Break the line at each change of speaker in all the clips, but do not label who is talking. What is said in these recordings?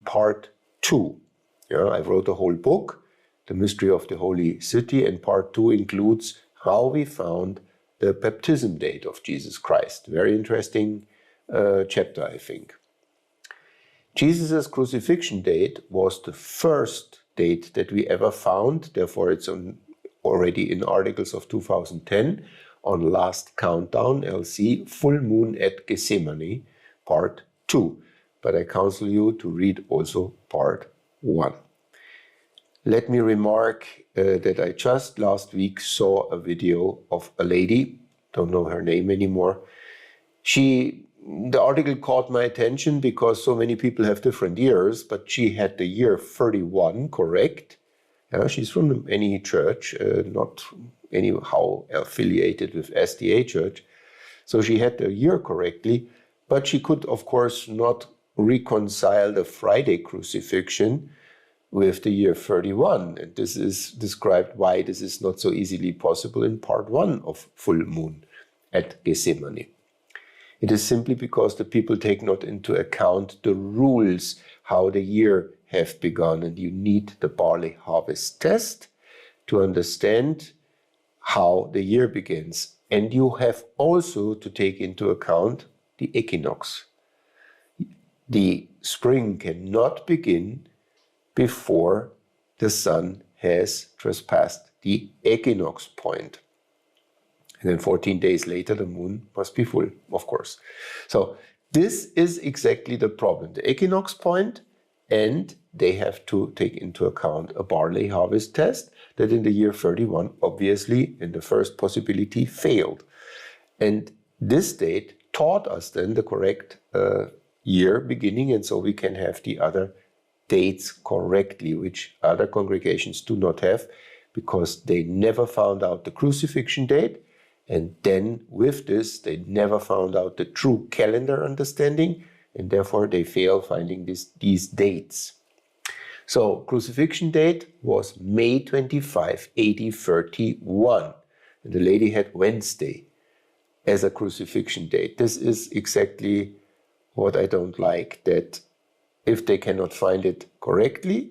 part 2. Yeah, I wrote a whole book, The Mystery of the Holy City, and part 2 includes how we found the baptism date of Jesus Christ. Very interesting chapter, I think. Jesus' crucifixion date was the first date that we ever found, therefore it's already in articles of 2010 on Last Countdown, LC, Full Moon at Gethsemane, part 2. But I counsel you to read also part 1. Let me remark that I just last week saw a video of a lady, don't know her name anymore. The article caught my attention because so many people have different years, but she had the year 31 correct. Yeah, she's from any church, not anyhow affiliated with SDA Church. So she had the year correctly, but she could, of course, not reconcile the Friday crucifixion with the year 31. And this is described why this is not so easily possible in part 1 of Full Moon at Gethsemane. It is simply because the people take not into account the rules, how the year have begun, and you need the barley harvest test to understand how the year begins. And you have also to take into account the equinox. The spring cannot begin before the sun has trespassed the equinox point. And then 14 days later, the moon must be full, of course. So this is exactly the problem, the equinox point, and they have to take into account a barley harvest test that in the year 31, obviously, in the first possibility, failed. And this date taught us then the correct year beginning, and so we can have the other dates correctly, which other congregations do not have, because they never found out the crucifixion date. And then with this, they never found out the true calendar understanding, and therefore they fail finding these dates. So crucifixion date was May 25, AD 31. And the lady had Wednesday as a crucifixion date. This is exactly what I don't like, that if they cannot find it correctly,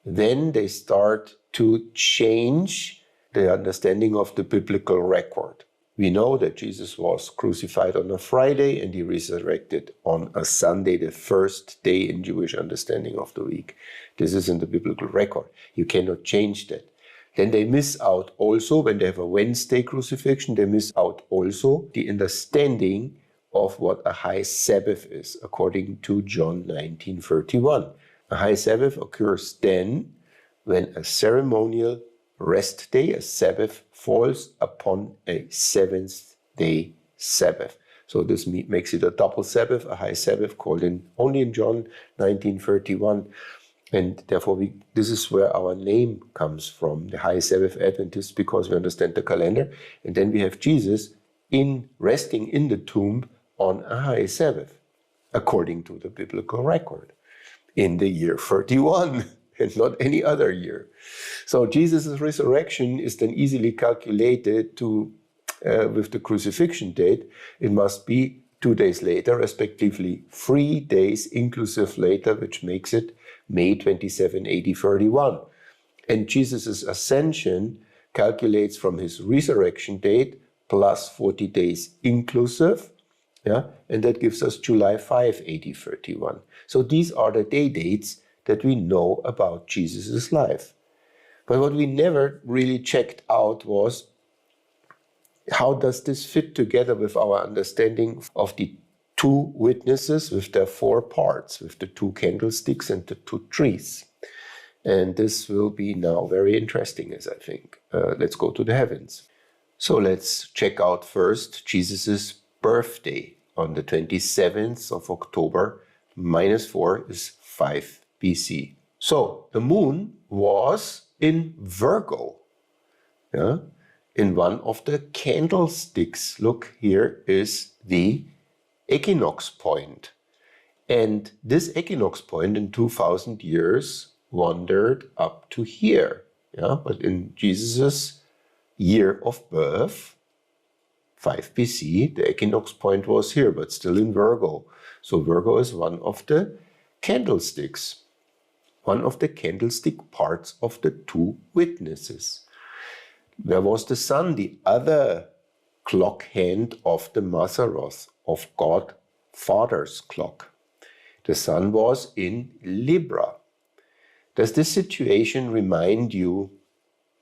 then they start to change the understanding of the biblical record. We know that Jesus was crucified on a Friday and he resurrected on a Sunday, the first day in Jewish understanding of the week. This is in the biblical record. You cannot change that. Then they miss out also, when they have a Wednesday crucifixion, they miss out also the understanding of what a high Sabbath is, according to John 19:31. A high Sabbath occurs then when a ceremonial rest day, a Sabbath, falls upon a seventh day Sabbath. So this makes it a double Sabbath, a high Sabbath, called only in John 19:31. And therefore, this is where our name comes from, the high Sabbath Adventists, because we understand the calendar. And then we have Jesus resting in the tomb on a high Sabbath, according to the biblical record, in the year 31. And not any other year. So Jesus' resurrection is then easily calculated with the crucifixion date. It must be 2 days later, respectively 3 days inclusive later, which makes it May 27, AD 31. And Jesus' ascension calculates from his resurrection date plus 40 days inclusive, yeah, and that gives us July 5, AD 31. So these are the day dates that we know about Jesus' life. But what we never really checked out was, how does this fit together with our understanding of the two witnesses with their 4 parts, with the 2 candlesticks and the 2 trees? And this will be now very interesting, as I think. Let's go to the heavens. So let's check out first Jesus' birthday on the 27th of October, -4 is 5 BC. So the moon was in Virgo, yeah, in one of the candlesticks. Look, here is the equinox point. And this equinox point in 2000 years wandered up to here. Yeah, but in Jesus' year of birth, 5 BC, the equinox point was here, but still in Virgo. So Virgo is one of the candlesticks. one of the candlestick parts of the two witnesses. There was the sun, the other clock hand of the Mazaroth, of God Father's clock. The sun was in Libra. Does this situation remind you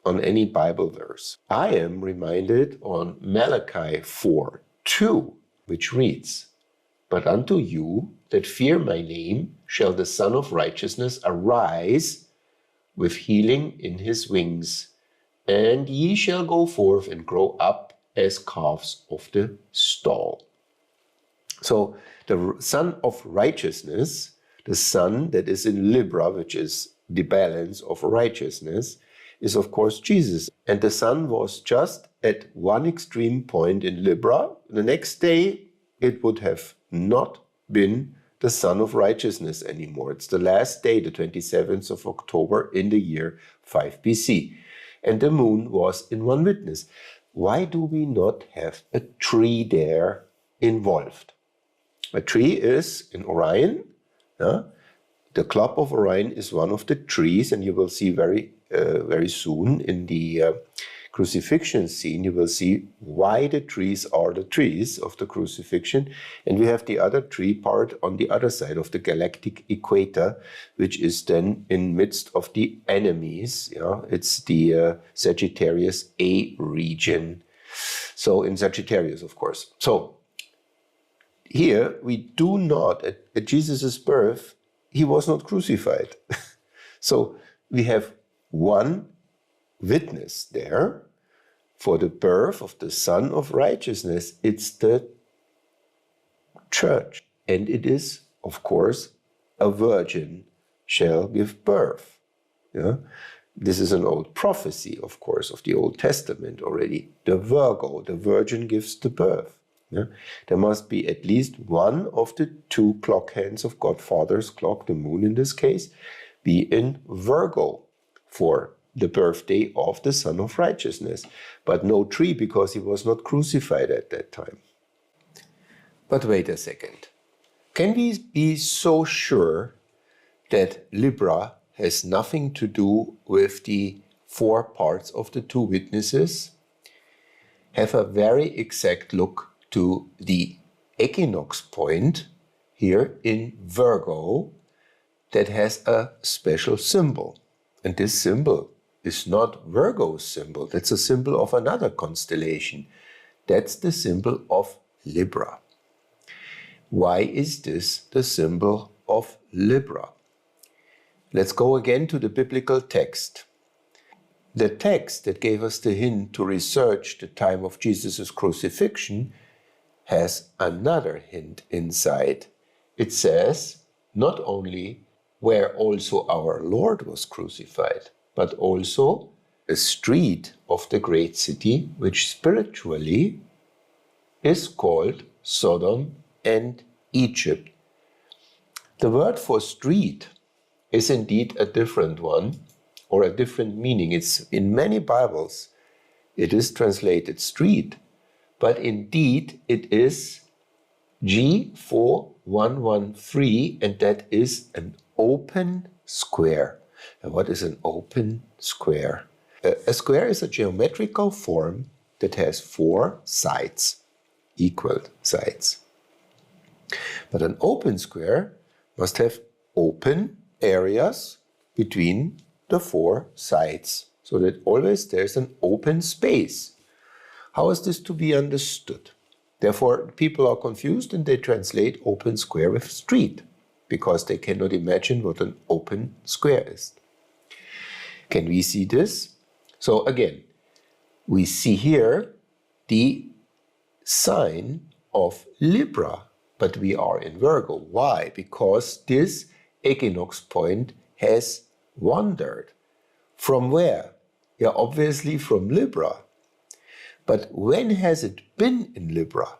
on any Bible verse? I am reminded on Malachi 4:2, which reads, "But unto you that fear my name shall the Son of Righteousness arise with healing in his wings, and ye shall go forth and grow up as calves of the stall." So the Son of Righteousness, the sun that is in Libra, which is the balance of righteousness, is of course Jesus. And the sun was just at one extreme point in Libra. The next day, it would have not been the sun of righteousness anymore. It's the last day, the 27th of October in the year 5 BC. And the moon was in one witness. Why do we not have a tree there involved? A tree is in Orion. The club of Orion is one of the trees, and you will see very soon in the crucifixion scene, you will see why the trees are the trees of the crucifixion. And we have the other tree part on the other side of the galactic equator, which is then in midst of the enemies. It's the Sagittarius A region. So in Sagittarius, of course. So here we do not, at Jesus' birth, he was not crucified. So we have one witness there for the birth of the Son of Righteousness. It's the church. And it is, of course, a virgin shall give birth. This is an old prophecy, of course, of the Old Testament already. The Virgo, the virgin gives the birth. There must be at least one of the two clock hands of God Father's clock, the moon in this case, be in Virgo for the birthday of the Son of Righteousness. But no tree, because he was not crucified at that time. But wait a second. Can we be so sure that Libra has nothing to do with the four parts of the two witnesses? Have a very exact look to the equinox point here in Virgo that has a special symbol. And this symbol is not Virgo's symbol. That's a symbol of another constellation. That's the symbol of Libra. Why is this the symbol of Libra? Let's go again to the biblical text. The text that gave us the hint to research the time of Jesus' crucifixion has another hint inside. It says not only where also our Lord was crucified, but also a street of the great city, which spiritually is called Sodom and Egypt. The word for street is indeed a different one, or a different meaning. It's in many Bibles, it is translated street, but indeed it is G4113, and that is an open square. And what is an open square? A square is a geometrical form that has four sides, equal sides. But an open square must have open areas between the four sides, so that always there's an open space. How is this to be understood? Therefore, people are confused and they translate open square with street, because they cannot imagine what an open square is. Can we see this? So again, we see here the sign of Libra, but we are in Virgo. Why? Because this equinox point has wandered. From where? Yeah, obviously from Libra. But when has it been in Libra?